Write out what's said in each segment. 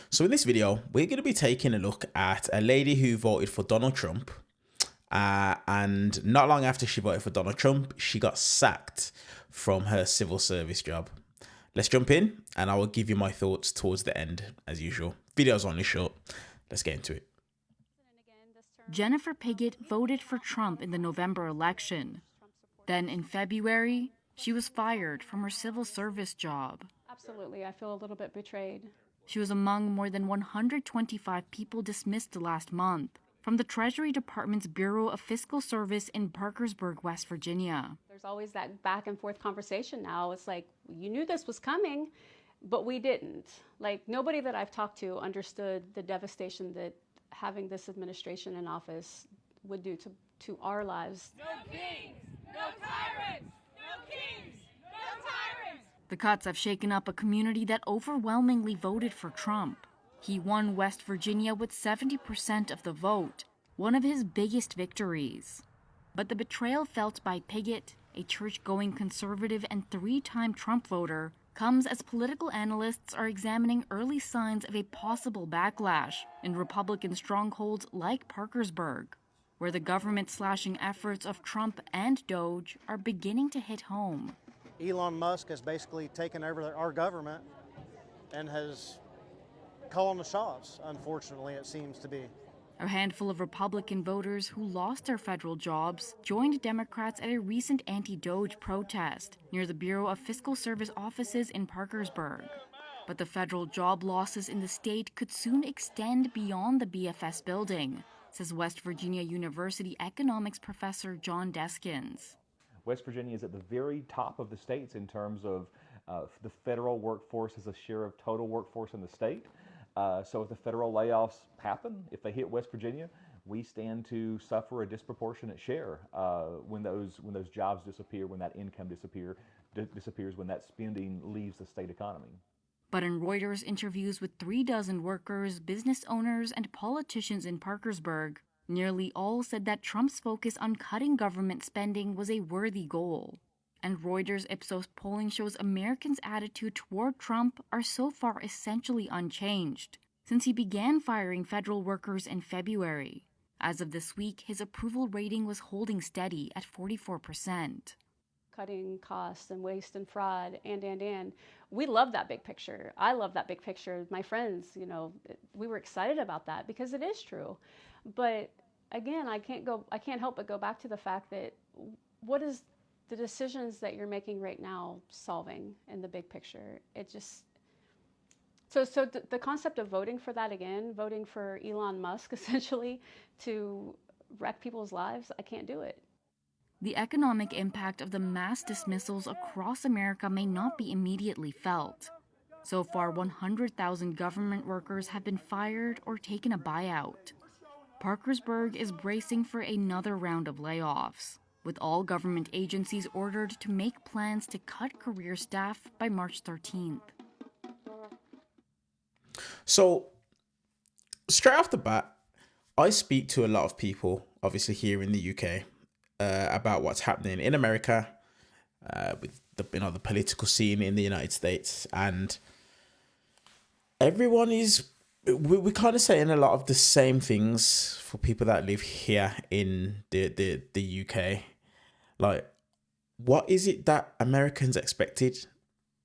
So in this video, we're going to be taking a look at a lady who voted for Donald Trump. And not long after she voted for Donald Trump, she got sacked from her civil service job. Let's jump in and I will give you my thoughts towards the end as usual. Video's only short. Let's get into it. Jennifer Piggott voted for Trump in the November election. Then in February, she was fired from her civil service job. Absolutely, I feel a little bit betrayed. She was among more than 125 people dismissed last month from the Treasury Department's Bureau of Fiscal Service in Parkersburg, West Virginia. There's always that back and forth conversation now. It's like, you knew this was coming, but we didn't. Like, nobody that I've talked to understood the devastation that having this administration in office would do to our lives. No kings, no tyrants, no kings, no tyrants. The cuts have shaken up a community that overwhelmingly voted for Trump. He won West Virginia with 70% of the vote, one of his biggest victories. But the betrayal felt by Piggott, a church-going conservative and three-time Trump voter, comes as political analysts are examining early signs of a possible backlash in Republican strongholds like Parkersburg, where the government-slashing efforts of Trump and DOGE are beginning to hit home. Elon Musk has basically taken over our government and has calling the shots, unfortunately, it seems to be. A handful of Republican voters who lost their federal jobs joined Democrats at a recent anti-DOGE protest near the Bureau of Fiscal Service offices in Parkersburg. But the federal job losses in the state could soon extend beyond the BFS building, says West Virginia University economics professor John Deskins. West Virginia is at the very top of the states in terms of the federal workforce as a share of total workforce in the state. So if the federal layoffs happen, if they hit West Virginia, we stand to suffer a disproportionate share when those jobs disappear, when that income disappears, when that spending leaves the state economy. But in Reuters interviews with 36 workers, business owners, and politicians in Parkersburg, nearly all said that Trump's focus on cutting government spending was a worthy goal. And Reuters Ipsos polling shows Americans' attitude toward Trump are so far essentially unchanged since he began firing federal workers in February. As of this week, his approval rating was holding steady at 44%. Cutting costs and waste and fraud and. We love that big picture. I love that big picture. My friends, we were excited about that because it is true. But again, I can't help but go back to the fact that what is the decisions that you're making right now solving in the big picture? It just, so the concept of voting for that again, voting for Elon Musk essentially to wreck people's lives, I can't do it. The economic impact of the mass dismissals across America may not be immediately felt. So far, 100,000 government workers have been fired or taken a buyout. Parkersburg is bracing for another round of layoffs, with all government agencies ordered to make plans to cut career staff by March 13th. So, straight off the bat, I speak to a lot of people, obviously here in the UK, about what's happening in America, with the political scene in the United States, and everyone is, we're kind of saying a lot of the same things for people that live here in the UK. Like, what is it that Americans expected?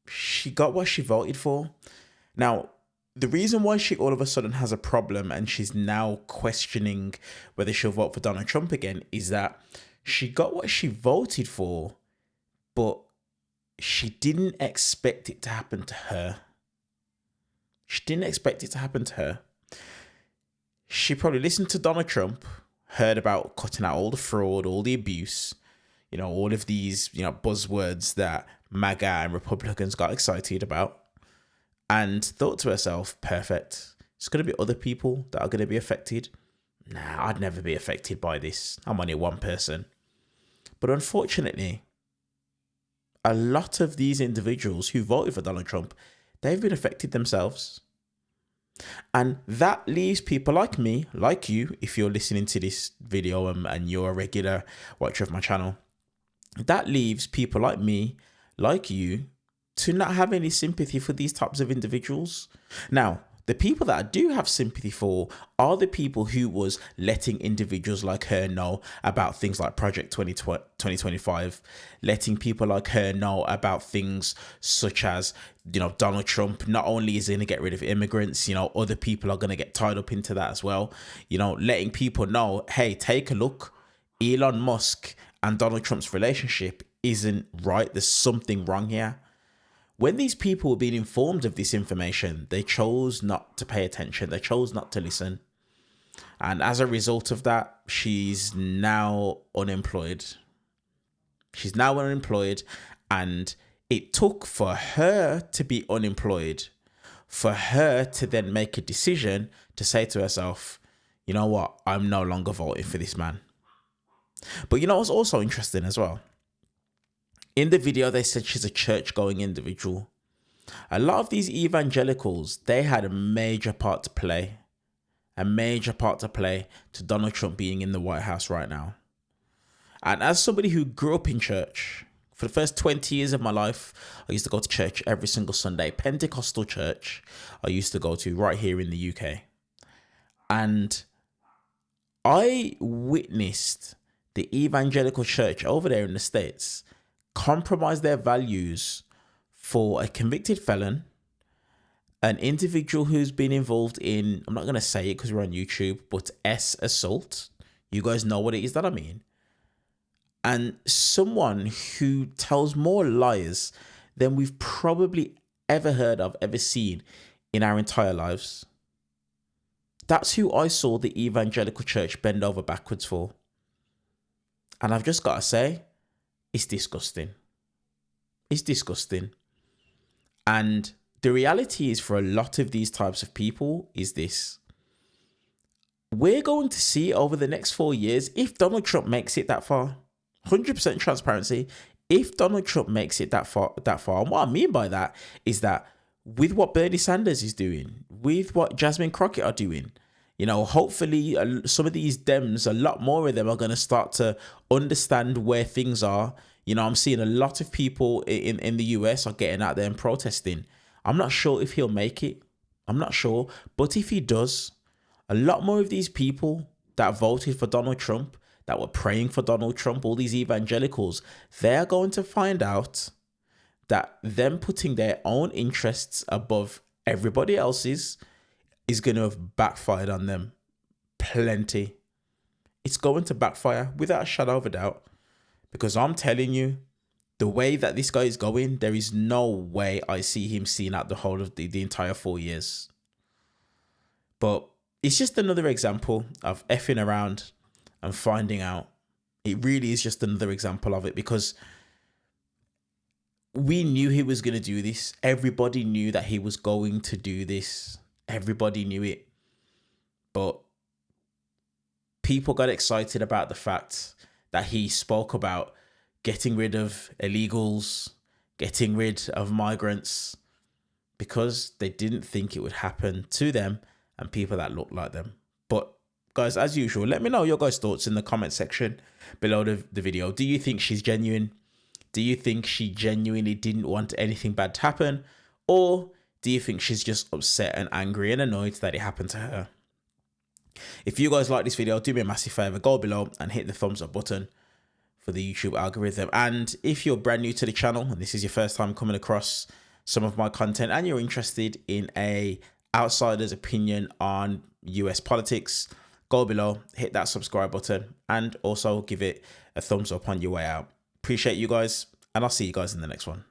She got what she voted for. Now, the reason why she all of a sudden has a problem and she's now questioning whether she'll vote for Donald Trump again is that she got what she voted for, but she didn't expect it to happen to her. She didn't expect it to happen to her. She probably listened to Donald Trump, heard about cutting out all the fraud, all the abuse, all of these, buzzwords that MAGA and Republicans got excited about, and thought to herself, perfect. It's going to be other people that are going to be affected. Nah, I'd never be affected by this. I'm only one person. But unfortunately, a lot of these individuals who voted for Donald Trump, they've been affected themselves. And that leaves people like me, like you, if you're listening to this video and you're a regular watcher of my channel, that leaves people like me, like you, to not have any sympathy for these types of individuals. Now, the The people that I do have sympathy for are the people who was letting individuals like her know about things like Project 2025, letting people like her know about things such as, you know, Donald Trump not only is going to get rid of immigrants, you know, other people are going to get tied up into that as well. You know, letting people know, hey, take a look, Elon Musk and Donald Trump's relationship isn't right. There's something wrong here. When these people were being informed of this information, they chose not to pay attention. They chose not to listen. And as a result of that, she's now unemployed. She's now unemployed. And it took for her to be unemployed, for her to then make a decision to say to herself, you know what, I'm no longer voting for this man. But you know what's also interesting as well? In the video, they said she's a church-going individual. A lot of these evangelicals, they had a major part to play. A major part to play to Donald Trump being in the White House right now. And as somebody who grew up in church, for the first 20 years of my life, I used to go to church every single Sunday. Pentecostal church I used to go to right here in the UK. And I witnessed the evangelical church over there in the States compromise their values for a convicted felon, an individual who's been involved in, I'm not going to say it because we're on YouTube, but assault. You guys know what it is that I mean. And someone who tells more lies than we've probably ever heard of, ever seen in our entire lives. That's who I saw the evangelical church bend over backwards for. And I've just got to say, it's disgusting. It's disgusting. And the reality is for a lot of these types of people is this. We're going to see over the next 4 years, if Donald Trump makes it that far, 100% transparency, if Donald Trump makes it that far, and what I mean by that is that with what Bernie Sanders is doing, with what Jasmine Crockett are doing, you know, hopefully some of these Dems, a lot more of them are going to start to understand where things are. You know, I'm seeing a lot of people in the US are getting out there and protesting. I'm not sure if he'll make it. I'm not sure. But if he does, a lot more of these people that voted for Donald Trump, that were praying for Donald Trump, all these evangelicals, they're going to find out that them putting their own interests above everybody else's is going to have backfired on them plenty. It's going to backfire without a shadow of a doubt. Because I'm telling you, the way that this guy is going, there is no way I see him seeing out the whole of the entire 4 years. But it's just another example of effing around and finding out. It really is just another example of it, because we knew he was going to do this. Everybody knew that he was going to do this. Everybody knew it. But people got excited about the fact that he spoke about getting rid of illegals, getting rid of migrants, because they didn't think it would happen to them and people that look like them. But guys, as usual, let me know your guys' thoughts in the comment section below the video. Do you think she's genuine? Do you think she genuinely didn't want anything bad to happen? Or do you think she's just upset and angry and annoyed that it happened to her? If you guys like this video, do me a massive favor, go below and hit the thumbs up button for the YouTube algorithm. And if you're brand new to the channel and this is your first time coming across some of my content and you're interested in a outsider's opinion on US politics, go below, hit that subscribe button, and also give it a thumbs up on your way out. Appreciate you guys, and I'll see you guys in the next one.